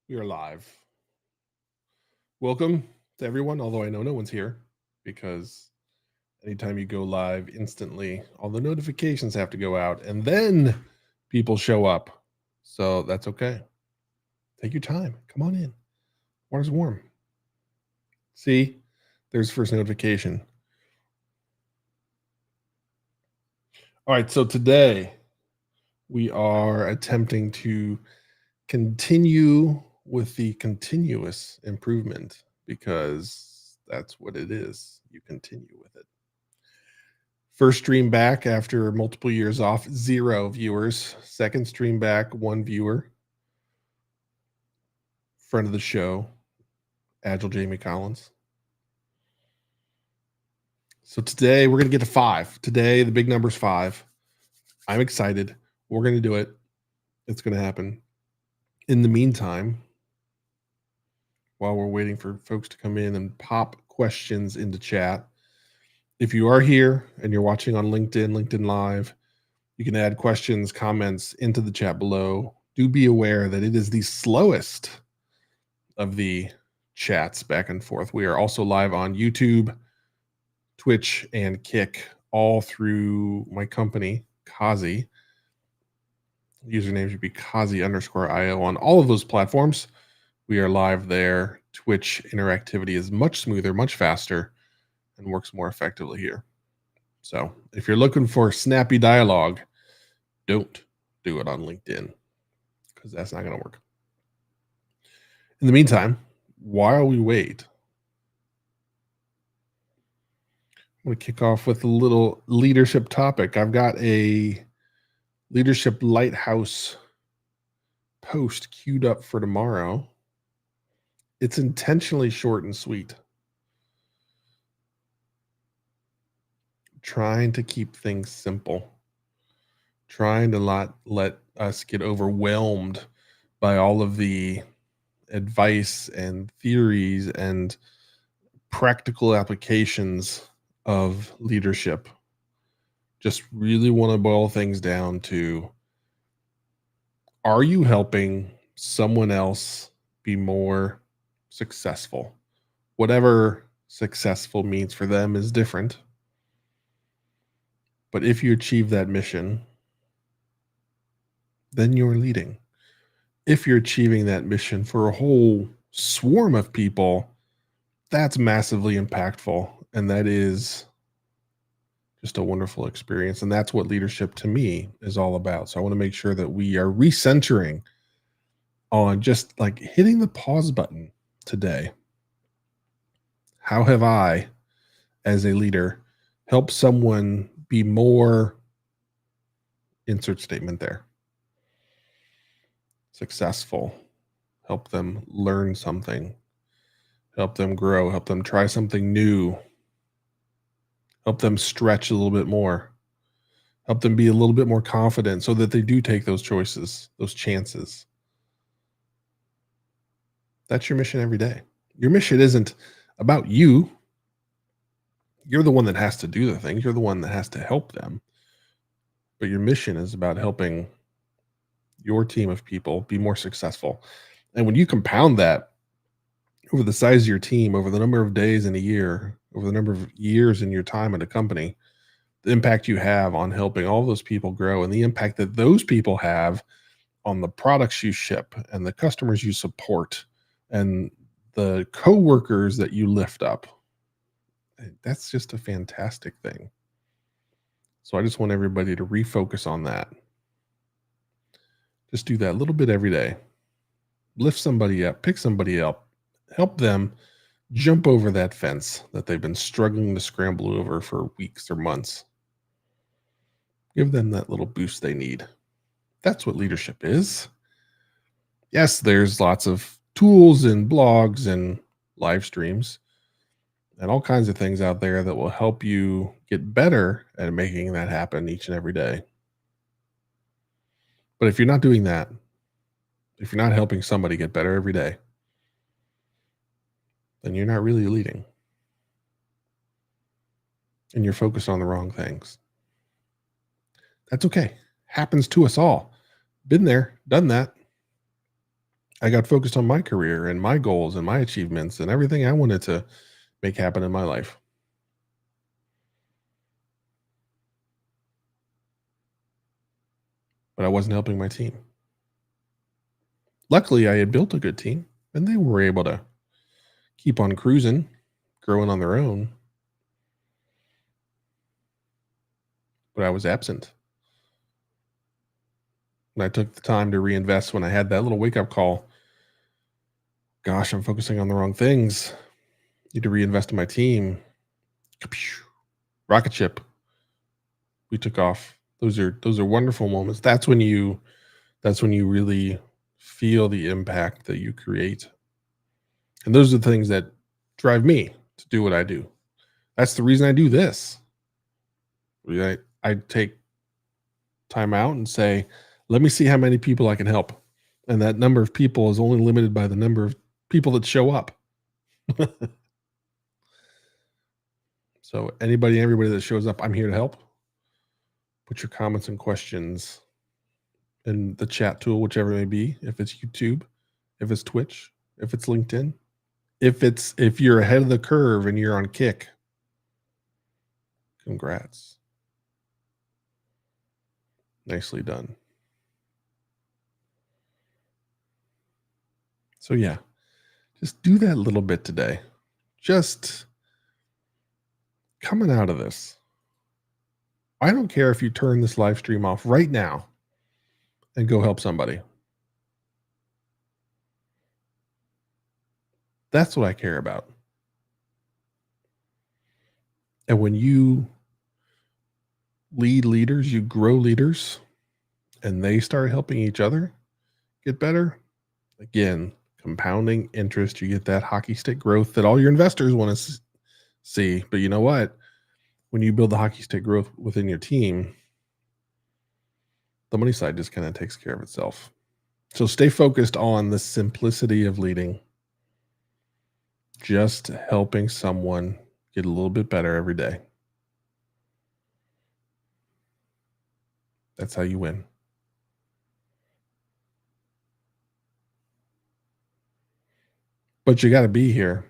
We are live. Welcome to everyone, although I know no one's here because anytime you go live instantly, all the notifications have to go out and then people show up. So that's okay. Take your time. Come on in. Water's warm. See, there's first notification. All right. So today we are attempting to continue with the continuous improvement because that's what it is. You continue with it. First stream back after multiple years off, 0 viewers. Second stream back, 1 viewer. Friend of the show, Agile Jamie Collins. So today we're going to get to 5. Today the big number's 5. I'm excited. We're going to do it. It's going to happen. In the meantime, while we're waiting for folks to come in and pop questions into chat, if you are here and you're watching on LinkedIn Live, you can add questions, comments into the chat below. Do be aware that it is the slowest of the chats back and forth. We are also live on YouTube, Twitch, and Kick, all through my company, Kazi. Username should be Kazi_IO on all of those platforms. We are live there. Twitch interactivity is much smoother, much faster, and works more effectively here. So if you're looking for snappy dialogue, don't do it on LinkedIn because that's not going to work. In the meantime, while we wait, I'm going to kick off with a little leadership topic. I've got a leadership lighthouse post queued up for tomorrow. It's intentionally short and sweet. Trying to keep things simple. Trying to not let us get overwhelmed by all of the advice and theories and practical applications of leadership. Just really want to boil things down to, are you helping someone else be more successful? Whatever successful means for them is different. But if you achieve that mission, then you're leading. If you're achieving that mission for a whole swarm of people, that's massively impactful. And that is just a wonderful experience. And that's what leadership to me is all about. So I want to make sure that we are recentering on just like hitting the pause button today. How have I, as a leader, helped someone be more, insert statement there, successful, help them learn something, help them grow, help them try something new, help them stretch a little bit more, help them be a little bit more confident so that they do take those choices, those chances. That's your mission every day. Your mission isn't about you. You're the one that has to do the things. You're the one that has to help them. But your mission is about helping your team of people be more successful. And when you compound that over the size of your team, over the number of days in a year, over the number of years in your time at a company, the impact you have on helping all those people grow and the impact that those people have on the products you ship and the customers you support and the coworkers that you lift up, that's just a fantastic thing. So I just want everybody to refocus on that. Just do that a little bit every day. Lift somebody up, pick somebody up, help them jump over that fence that they've been struggling to scramble over for weeks or months. Give them that little boost they need. That's what leadership is. Yes, there's lots of tools and blogs and live streams and all kinds of things out there that will help you get better at making that happen each and every day. But if you're not doing that, if you're not helping somebody get better every day, then you're not really leading. And you're focused on the wrong things. That's okay. Happens to us all. Been there, done that. I got focused on my career and my goals and my achievements and everything I wanted to make happen in my life. But I wasn't helping my team. Luckily, I had built a good team and they were able to keep on cruising, growing on their own, but I was absent. And I took the time to reinvest when I had that little wake up call. Gosh, I'm focusing on the wrong things. Need to reinvest in my team. Rocket ship. We took off. Those are wonderful moments. That's when you really feel the impact that you create. And those are the things that drive me to do what I do. That's the reason I do this. I take time out and say, let me see how many people I can help. And that number of people is only limited by the number of people that show up. So everybody that shows up, I'm here to help. Put your comments and questions in the chat tool, whichever it may be. If it's YouTube, if it's Twitch, if it's LinkedIn, if you're ahead of the curve and you're on Kick, congrats. Nicely done. So yeah, just do that little bit today. Just coming out of this. I don't care if you turn this live stream off right now and go help somebody. That's what I care about. And when you lead leaders, you grow leaders, and they start helping each other get better. Again, compounding interest, you get that hockey stick growth that all your investors want to see. But you know what? When you build the hockey stick growth within your team, the money side just kind of takes care of itself. So stay focused on the simplicity of leading, just helping someone get a little bit better every day. That's how you win. But you got to be here.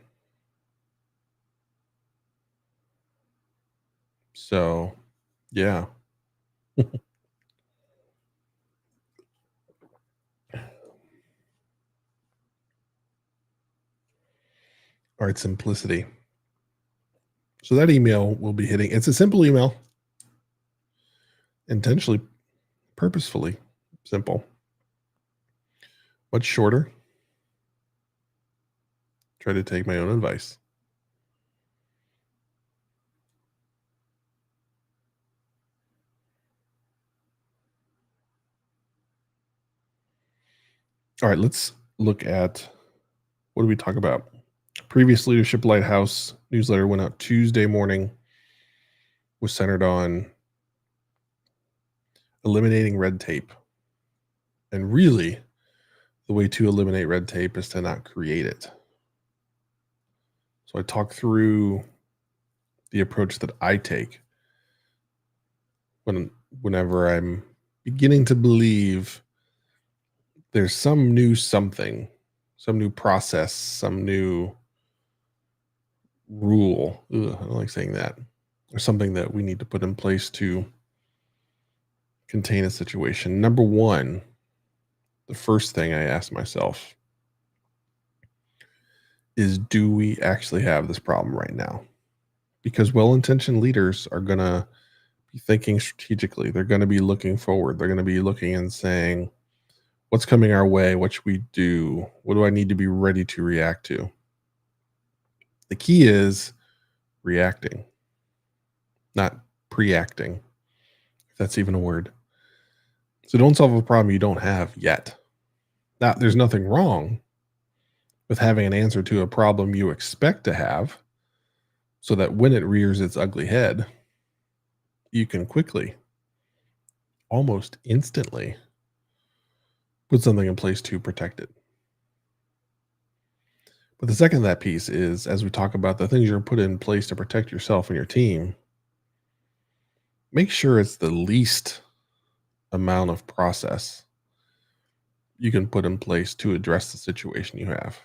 So, yeah. All right, simplicity. So that email will be hitting. It's a simple email, intentionally, purposefully simple, much shorter. Try to take my own advice. All right, let's look at what do we talk about? Previous Leadership Lighthouse newsletter went out Tuesday morning, was centered on eliminating red tape. And really, the way to eliminate red tape is to not create it. So I talk through the approach that I take whenever I'm beginning to believe there's some new something, some new process, some new rule. I don't like saying that. Or something that we need to put in place to contain a situation. Number one, the first thing I ask myself is, do we actually have this problem right now? Because well-intentioned leaders are going to be thinking strategically. They're going to be looking forward. They're going to be looking and saying, what's coming our way? What should we do? What do I need to be ready to react to? The key is reacting, not pre-acting, if that's even a word. So don't solve a problem you don't have yet. Now, there's nothing wrong with having an answer to a problem you expect to have, so that when it rears its ugly head, you can quickly, almost instantly, put something in place to protect it. But the second of that piece is, as we talk about the things you're put in place to protect yourself and your team, make sure it's the least amount of process. you can put in place to address the situation you have.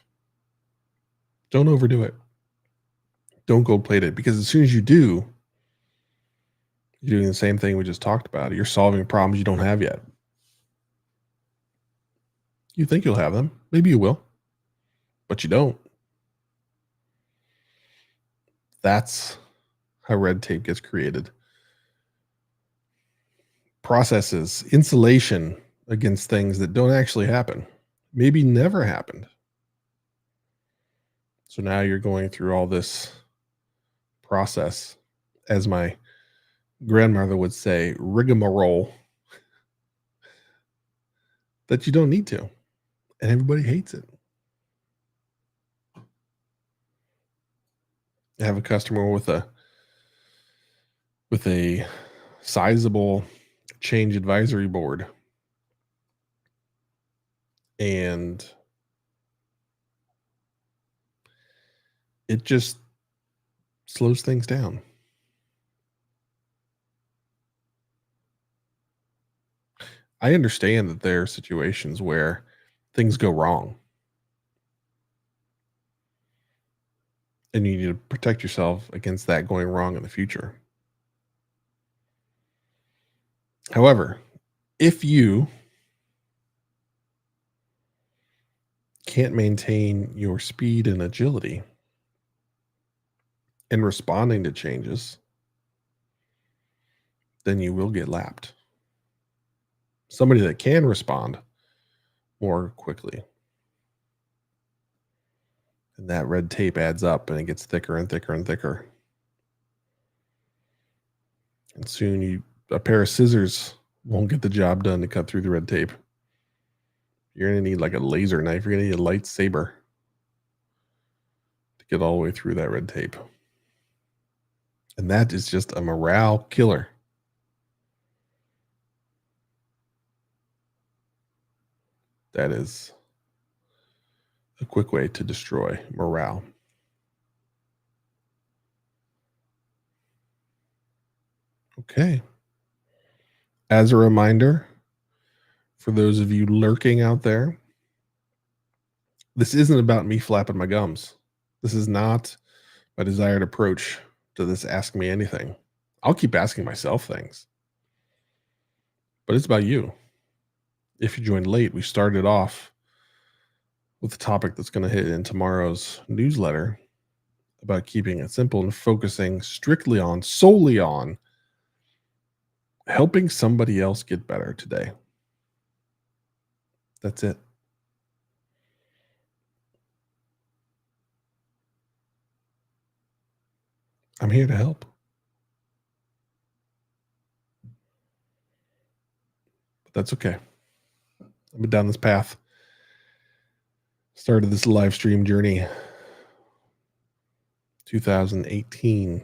Don't overdo it. Don't gold plate it, because as soon as you do, you're doing the same thing we just talked about. You're solving problems you don't have yet. You think you'll have them. Maybe you will, but you don't. That's how red tape gets created. Processes, insulation against things that don't actually happen, maybe never happened. So now you're going through all this process, as my grandmother would say, rigmarole, that you don't need to. And everybody hates it. I have a customer with a sizable change advisory board, and it just slows things down. I understand that there are situations where things go wrong and you need to protect yourself against that going wrong in the future. However, if you can't maintain your speed and agility in responding to changes, then you will get lapped. Somebody that can respond more quickly. And that red tape adds up and it gets thicker and thicker and thicker. And soon a pair of scissors won't get the job done to cut through the red tape. You're going to need like a laser knife. You're going to need a lightsaber to get all the way through that red tape. And that is just a morale killer. That is a quick way to destroy morale. Okay. As a reminder, for those of you lurking out there, this isn't about me flapping my gums. This is not my desired approach to this Ask Me Anything. I'll keep asking myself things, but it's about you. If you joined late, we started off with the topic that's going to hit in tomorrow's newsletter about keeping it simple and focusing solely on helping somebody else get better today. That's it. I'm here to help. But that's okay. I've been down this path. Started this live stream journey 2018.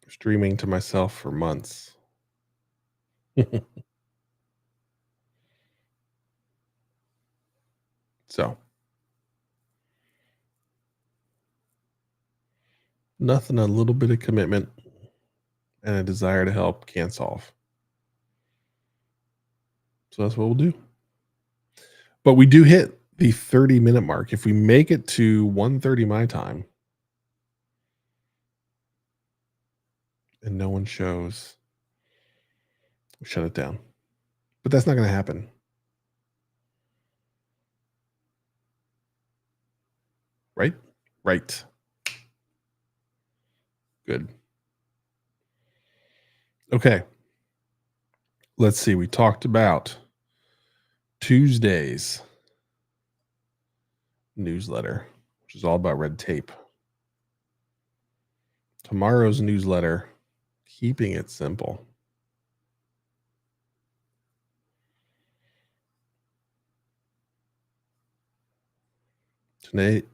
Streaming to myself for months. So, nothing a little bit of commitment and a desire to help can't solve. So that's what we'll do. But we do hit the 30-minute mark. If we make it to 1:30 my time and no one shows, we shut it down. But that's not going to happen. Right? Right. Good. Okay. Let's see. We talked about Tuesday's newsletter, which is all about red tape. Tomorrow's newsletter, keeping it simple.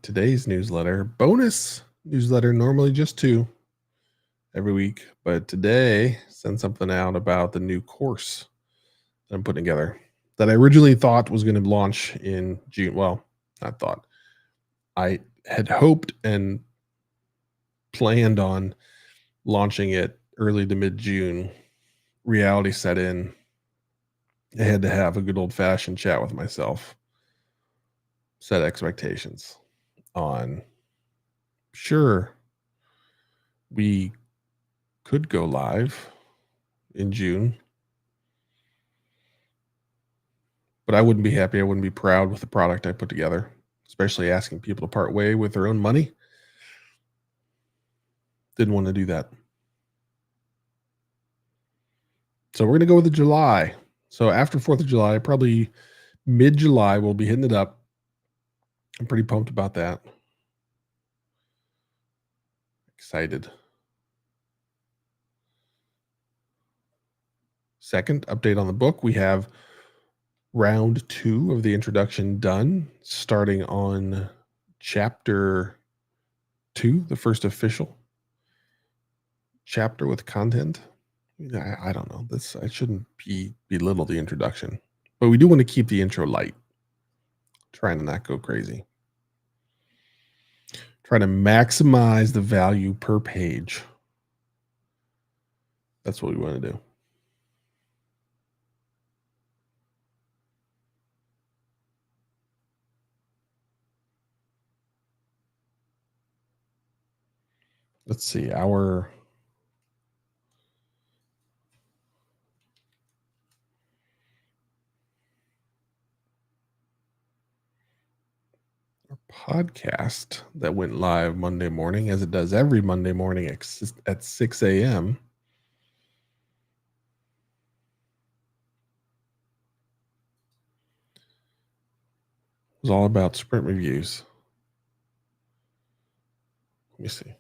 Today's newsletter, bonus newsletter, normally just 2 every week, but today send something out about the new course that I'm putting together that I originally thought was going to launch in June. Well, not thought. I had hoped and planned on launching it early to mid-June. Reality set in, I had to have a good old fashioned chat with myself, set expectations on sure we could go live in June, but I wouldn't be happy. I wouldn't be proud with the product I put together, especially asking people to part way with their own money. Didn't want to do that. So we're going to go with the July. So after 4th of July, probably mid July, we'll be hitting it up. I'm pretty pumped about that. Excited. Second update on the book, we have round 2 of the introduction done, starting on chapter 2, the first official chapter with content. I don't know. This I shouldn't belittle the introduction, but we do want to keep the intro light, trying to not go crazy. Try to maximize the value per page. That's what we want to do. Let's see, our podcast that went live Monday morning, as it does every Monday morning at 6 a.m. was all about sprint reviews. Let me see.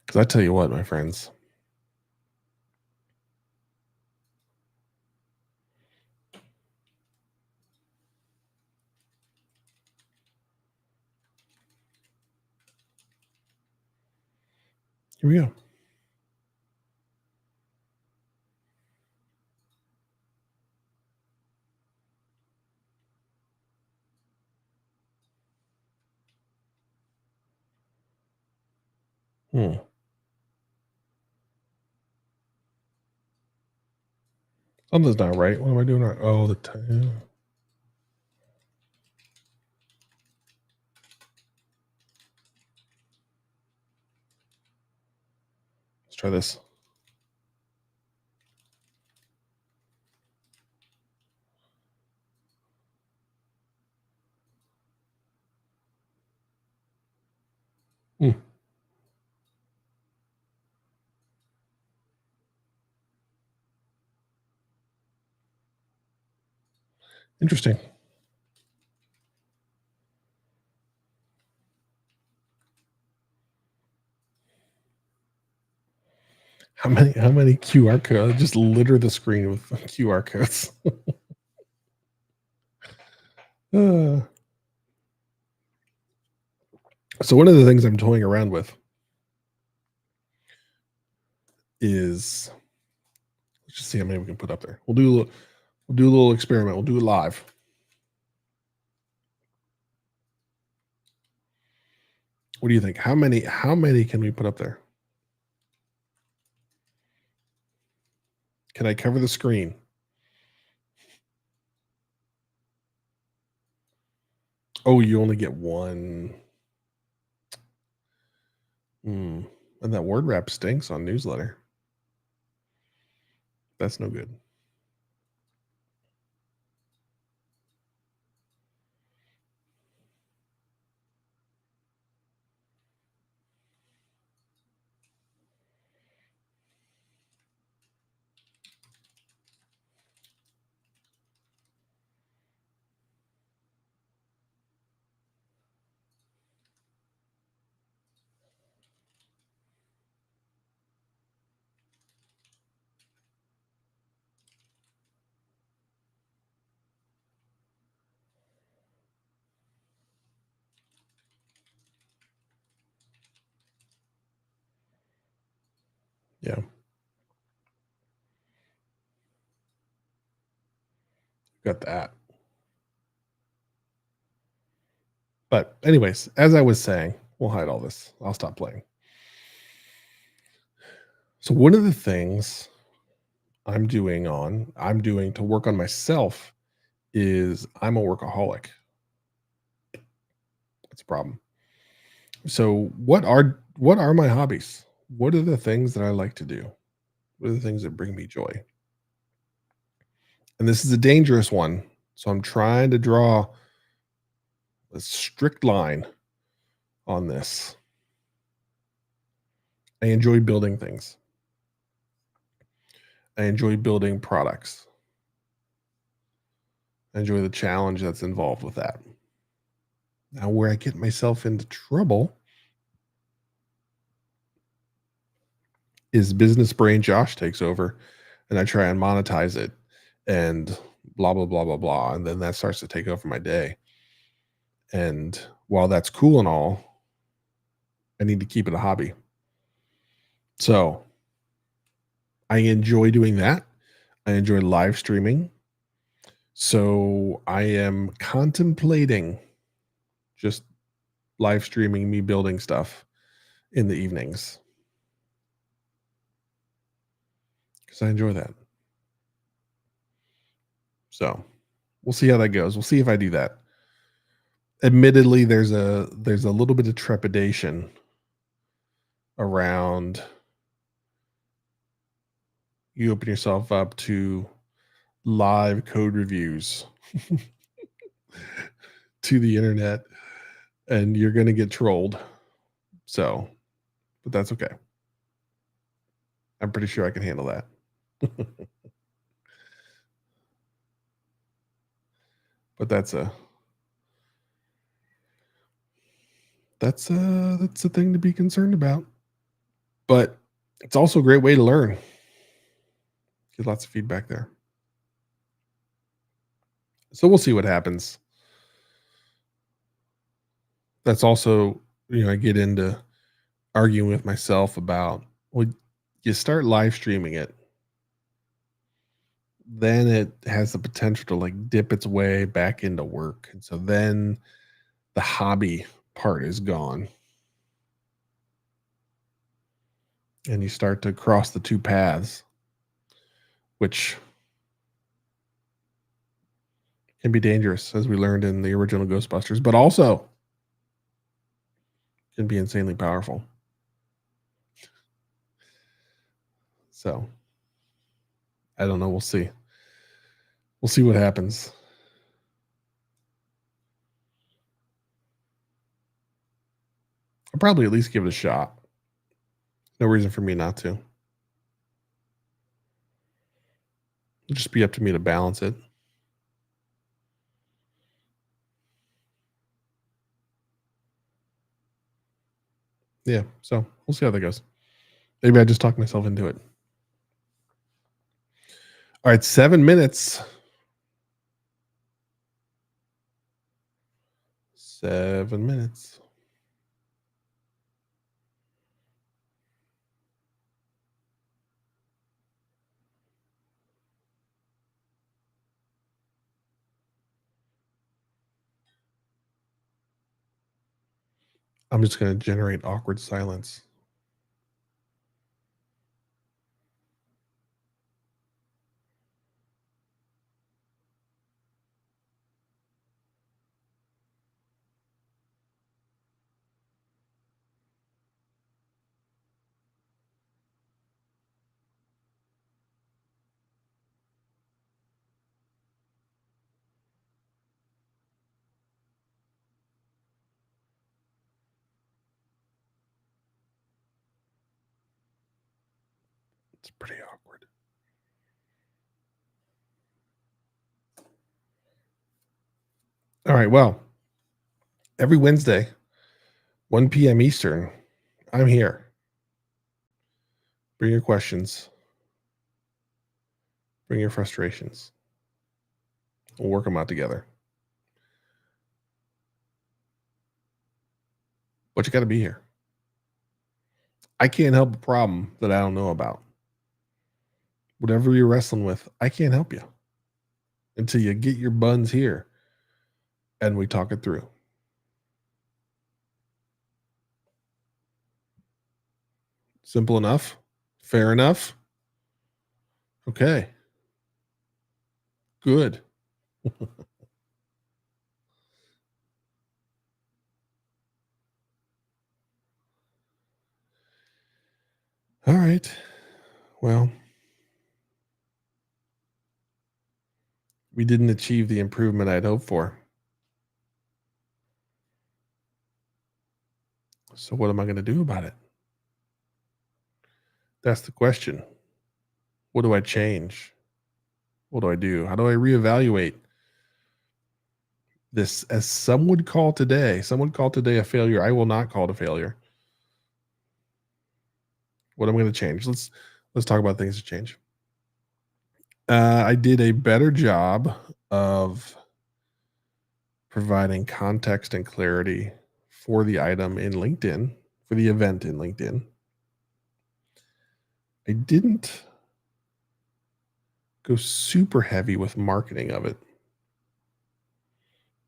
Because I tell you what, my friends, here we go. Something's not right. What am I doing? Oh, the time. Let's try this. Hmm. Interesting. How many QR codes? Just litter the screen with QR codes. Uh, so one of the things I'm toying around with is let's just see how many we can put up there. We'll do a little experiment. We'll do it live. What do you think? How many can we put up there? Can I cover the screen? Oh, you only get one. And that word wrap stinks on newsletter. That's no good. Yeah. Got that. But anyways, as I was saying, we'll hide all this. I'll stop playing. So one of the things I'm doing to work on myself is I'm a workaholic. That's a problem. So what are my hobbies? What are the things that I like to do? What are the things that bring me joy? And this is a dangerous one. So I'm trying to draw a strict line on this. I enjoy building things. I enjoy building products. I enjoy the challenge that's involved with that. Now, where I get myself into trouble is business brain Josh takes over and I try and monetize it and blah, blah, blah, blah, blah. And then that starts to take over my day. And while that's cool and all, I need to keep it a hobby. So I enjoy doing that. I enjoy live streaming. So I am contemplating just live streaming me building stuff in the evenings because I enjoy that. So we'll see how that goes. We'll see if I do that. Admittedly, there's a little bit of trepidation around you open yourself up to live code reviews to the internet and you're going to get trolled. So, but that's okay. I'm pretty sure I can handle that. But that's a thing to be concerned about. But it's also a great way to learn. Get lots of feedback there. So we'll see what happens. That's also, I get into arguing with myself about, well, you start live streaming it, then it has the potential to like dip its way back into work. And so then the hobby part is gone. And you start to cross the two paths, which can be dangerous, as we learned in the original Ghostbusters, but also can be insanely powerful. So I don't know. We'll see. We'll see what happens. I'll probably at least give it a shot. No reason for me not to. It'll just be up to me to balance it. Yeah. So we'll see how that goes. Maybe I just talked myself into it. All right. 7 minutes. 7 minutes. I'm just going to generate awkward silence. It's pretty awkward. All right. Well, every Wednesday, 1 p.m. Eastern, I'm here. Bring your questions, bring your frustrations. We'll work them out together. But you got to be here. I can't help a problem that I don't know about. Whatever you're wrestling with, I can't help you until you get your buns here and we talk it through. Simple enough, Fair enough. Okay. Good. All right. Well, we didn't achieve the improvement I'd hoped for. So what am I going to do about it? That's the question. What do I change? What do I do? How do I reevaluate this? As some would call today a failure. I will not call it a failure. What am I going to change? Let's talk about things to change. I did a better job of providing context and clarity for the item in LinkedIn, for the event in LinkedIn. I didn't go super heavy with marketing of it.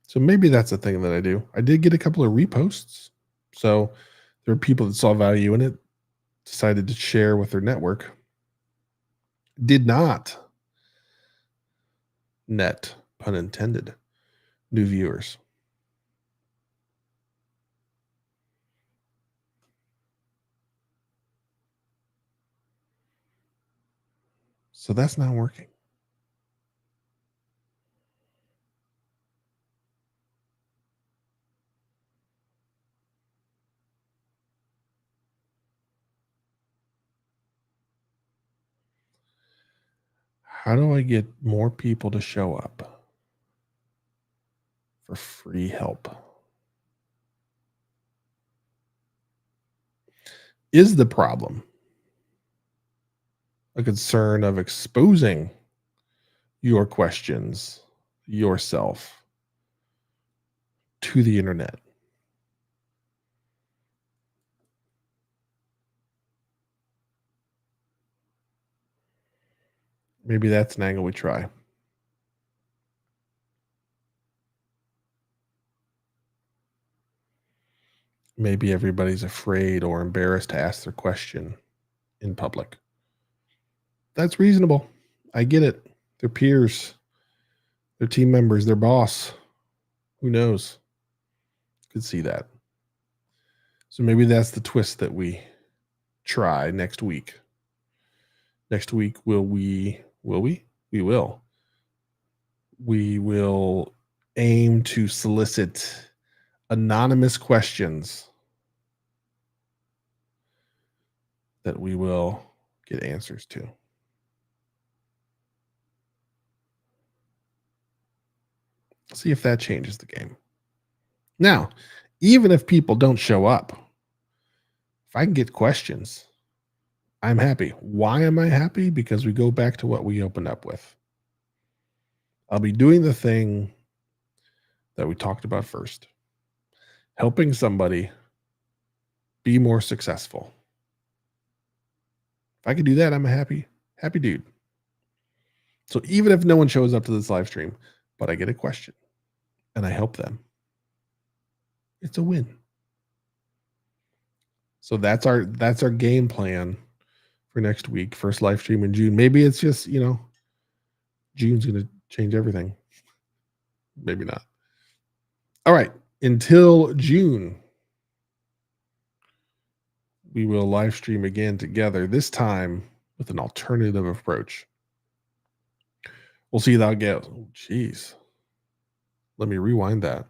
So maybe that's the thing that I do. I did get a couple of reposts. So there were people that saw value in it, decided to share with their network. Did not net, pun intended, new viewers. So that's not working. How do I get more people to show up for free help? Is the problem a concern of exposing your questions yourself to the internet? Maybe that's an angle we try. Maybe everybody's afraid or embarrassed to ask their question in public. That's reasonable. I get it. Their peers, their team members, their boss. Who knows? Could see that. So maybe that's the twist that we try next week. Next week, will we? Will we? We will. We will aim to solicit anonymous questions that we will get answers to. See if that changes the game. Now, even if people don't show up, if I can get questions, I'm happy. Why am I happy? Because we go back to what we opened up with. I'll be doing the thing that we talked about first, helping somebody be more successful. If I can do that, I'm a happy dude. So even if no one shows up to this live stream, but I get a question and I help them, it's a win. So that's our game plan for next week. First live stream in June. Maybe it's just, June's going to change everything. Maybe not. All right. Until June, we will live stream again together, this time with an alternative approach. We'll see how that goes. Oh, geez. Let me rewind that.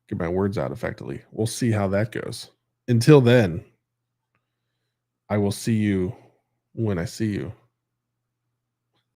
Get my words out effectively. We'll see how that goes. Until then, I will see you when I see you.